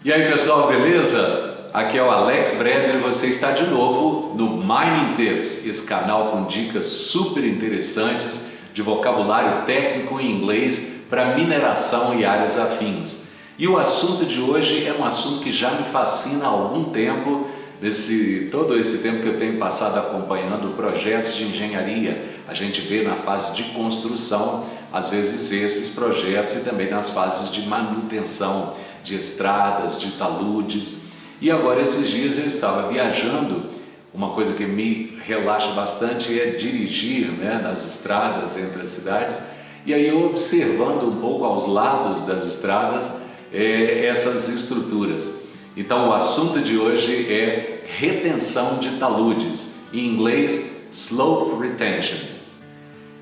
E aí pessoal, beleza? Aqui é o Alex Bredler e você está de novo no Mining Tips, esse canal com dicas super interessantes de vocabulário técnico em inglês para mineração e áreas afins. E o assunto de hoje é um assunto que já me fascina há algum tempo, todo esse tempo que eu tenho passado acompanhando projetos de engenharia. A gente vê na fase de construção, às vezes esses projetos e também nas fases de manutenção de estradas, de taludes. E agora esses dias eu estava viajando, uma coisa que me relaxa bastante é dirigir, nas estradas entre as cidades, e aí eu observando um pouco aos lados das estradas essas estruturas. Então o assunto de hoje é retenção de taludes, em inglês slope retention.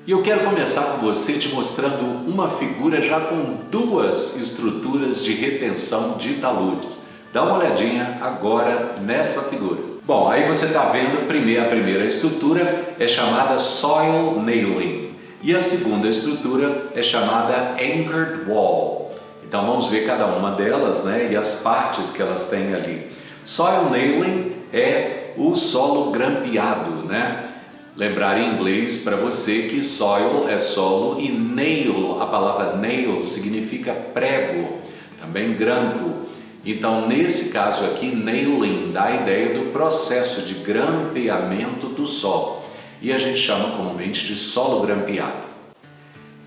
E eu quero começar com você te mostrando uma figura já com duas estruturas de retenção de taludes. Dá uma olhadinha agora nessa figura. Bom, aí você está vendo a primeira estrutura é chamada soil nailing e a segunda estrutura é chamada anchored wall. Então vamos ver cada uma delas, e as partes que elas têm ali. Soil nailing é o solo grampeado, Lembrar em inglês para você que soil é solo e nail, a palavra nail significa prego, também grampo. Então nesse caso aqui, nailing dá a ideia do processo de grampeamento do solo e a gente chama comumente de solo grampeado.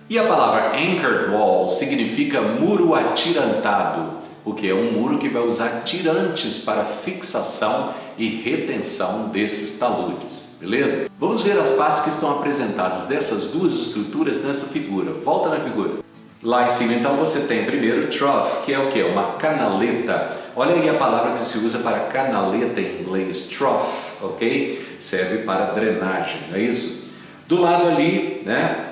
E a palavra anchored wall significa muro atirantado, porque é um muro que vai usar tirantes para fixação e retenção desses taludes, beleza? Vamos ver as partes que estão apresentadas dessas duas estruturas nessa figura. Volta na figura. Lá em cima então você tem primeiro trough, que é o que? Uma canaleta. Olha aí a palavra que se usa para canaleta em inglês, trough, ok? Serve para drenagem, não é isso? Do lado ali,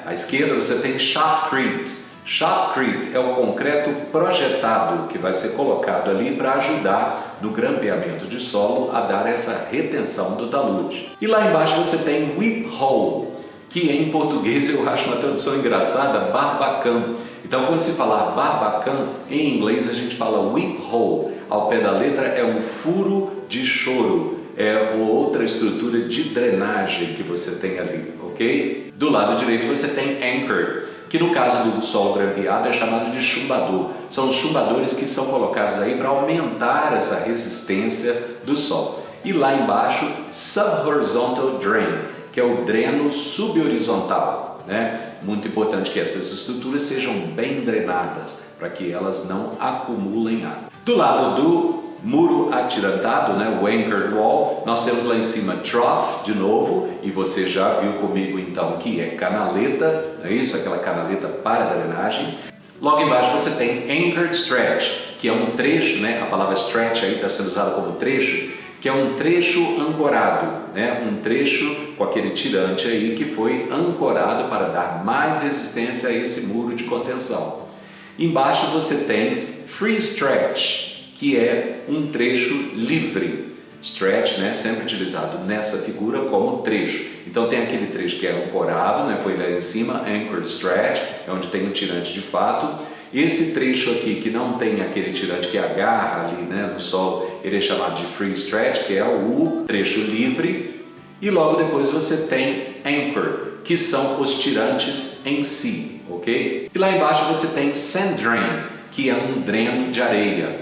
à esquerda você tem shotcrete. Shotcrete é o concreto projetado que vai ser colocado ali para ajudar no grampeamento de solo a dar essa retenção do talude. E lá embaixo você tem whip hole, que em português eu acho uma tradução engraçada, barbacão. Então quando se falar barbacão, em inglês a gente fala whip hole. Ao pé da letra é um furo de choro, é outra estrutura de drenagem que você tem ali, ok? Do lado direito você tem anchor, que no caso do solo grampeado é chamado de chumbador. São os chumbadores que são colocados aí para aumentar essa resistência do solo. E lá embaixo, subhorizontal drain, que é o dreno subhorizontal, Muito importante que essas estruturas sejam bem drenadas, para que elas não acumulem água. Do lado do muro atirantado, o anchored wall, nós temos lá em cima trough de novo, e você já viu comigo então que é canaleta, não é isso? Aquela canaleta para drenagem. Logo embaixo você tem anchored stretch, que é um trecho, a palavra stretch aí está sendo usada como trecho, que é um trecho ancorado, um trecho com aquele tirante aí que foi ancorado para dar mais resistência a esse muro de contenção. Embaixo você tem free stretch, que é um trecho livre. Stretch, sempre utilizado nessa figura como trecho. Então tem aquele trecho que é ancorado, foi lá em cima, anchored stretch, é onde tem o tirante de fato. Esse trecho aqui que não tem aquele tirante que agarra ali no solo, ele é chamado de free stretch, que é o trecho livre. E logo depois você tem anchor, que são os tirantes em si, ok? E lá embaixo você tem sand drain, que é um dreno de areia.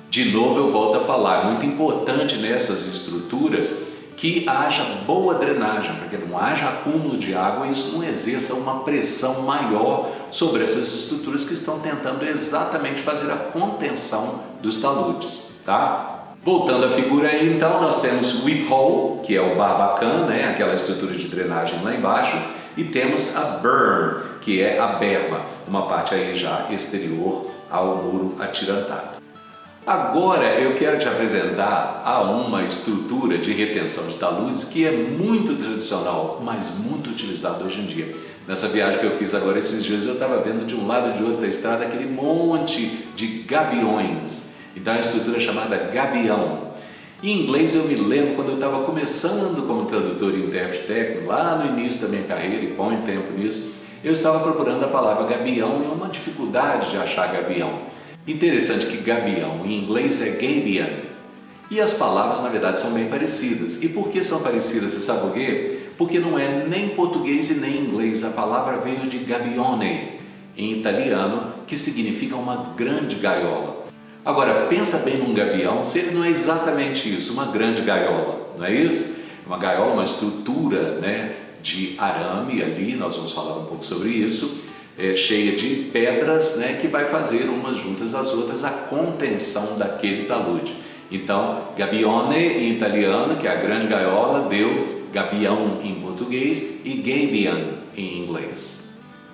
De novo eu volto a falar, muito importante nessas estruturas que haja boa drenagem, para que não haja acúmulo de água e isso não exerça uma pressão maior sobre essas estruturas que estão tentando exatamente fazer a contenção dos taludes, tá? Voltando à figura aí, então, nós temos whip hole, que é o barbacão, aquela estrutura de drenagem lá embaixo, e temos a berm, que é a berma, uma parte aí já exterior ao muro atirantado. Agora eu quero te apresentar a uma estrutura de retenção de taludes que é muito tradicional, mas muito utilizada hoje em dia. Nessa viagem que eu fiz agora esses dias eu estava vendo de um lado e de outro da estrada aquele monte de gabiões. Então a estrutura é chamada gabião. Em inglês eu me lembro quando eu estava começando como tradutor e intérprete técnico, lá no início da minha carreira e põe tempo nisso, eu estava procurando a palavra gabião e uma dificuldade de achar gabião. Interessante que gabião em inglês é gabion. E as palavras, na verdade, são bem parecidas. E por que são parecidas? Você sabe por quê? Porque não é nem português e nem inglês. A palavra veio de gabione, em italiano, que significa uma grande gaiola. Agora, pensa bem num gabião, se ele não é exatamente isso, uma grande gaiola, não é isso? Uma gaiola, uma estrutura, né, de arame ali, nós vamos falar um pouco sobre isso, cheia de pedras, né, que vai fazer umas juntas às outras a contenção daquele talude. Então, gabione em italiano, que é a grande gaiola, deu gabião em português e gabion em inglês.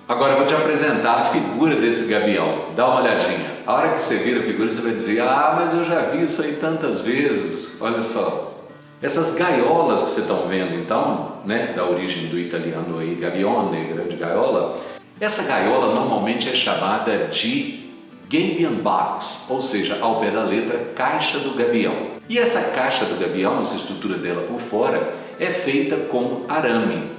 Agora eu vou te apresentar a figura desse gabião. Dá uma olhadinha. A hora que você vir a figura, você vai dizer: ah, mas eu já vi isso aí tantas vezes. Olha só. Essas gaiolas que vocês estão vendo, então, né, da origem do italiano aí, gabione, grande gaiola, essa gaiola normalmente é chamada de gabion box, ou seja, ao pé da letra, caixa do gabião. E essa caixa do gabião, essa estrutura dela por fora, é feita com arame,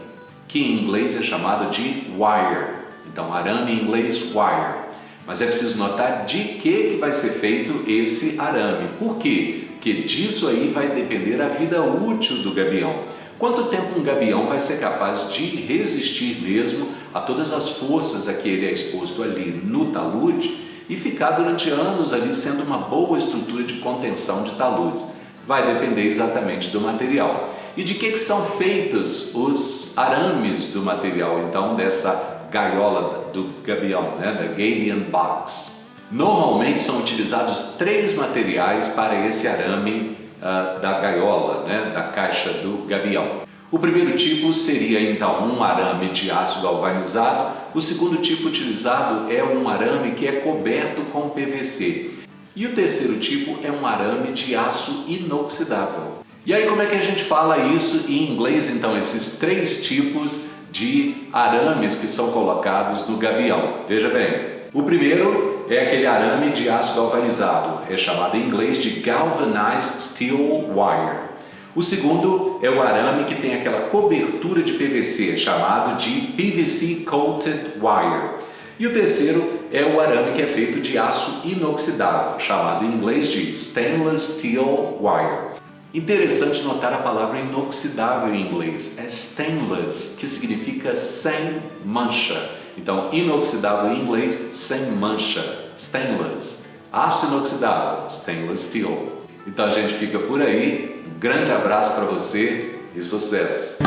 que em inglês é chamado de wire. Então, arame em inglês, wire. Mas é preciso notar de que vai ser feito esse arame. Por quê? Porque disso aí vai depender a vida útil do gabião. Quanto tempo um gabião vai ser capaz de resistir mesmo a todas as forças a que ele é exposto ali no talude e ficar durante anos ali sendo uma boa estrutura de contenção de taludes? Vai depender exatamente do material. E de que são feitos os arames do material, então, dessa gaiola do gabião, né, da gabion box? Normalmente são utilizados 3 materiais para esse arame da gaiola, né, da caixa do gabião. O primeiro tipo seria, então, um arame de aço galvanizado. O segundo tipo utilizado é um arame que é coberto com PVC. E o terceiro tipo é um arame de aço inoxidável. E aí, como é que a gente fala isso em inglês, então, esses 3 tipos de arames que são colocados no gabião? Veja bem, o primeiro é aquele arame de aço galvanizado, é chamado em inglês de galvanized steel wire. O segundo é o arame que tem aquela cobertura de PVC, chamado de PVC coated wire. E o terceiro é o arame que é feito de aço inoxidável, chamado em inglês de stainless steel wire. Interessante notar a palavra inoxidável em inglês, é stainless, que significa sem mancha. Então, inoxidável em inglês, sem mancha, stainless. Aço inoxidável, stainless steel. Então a gente fica por aí, um grande abraço para você e sucesso!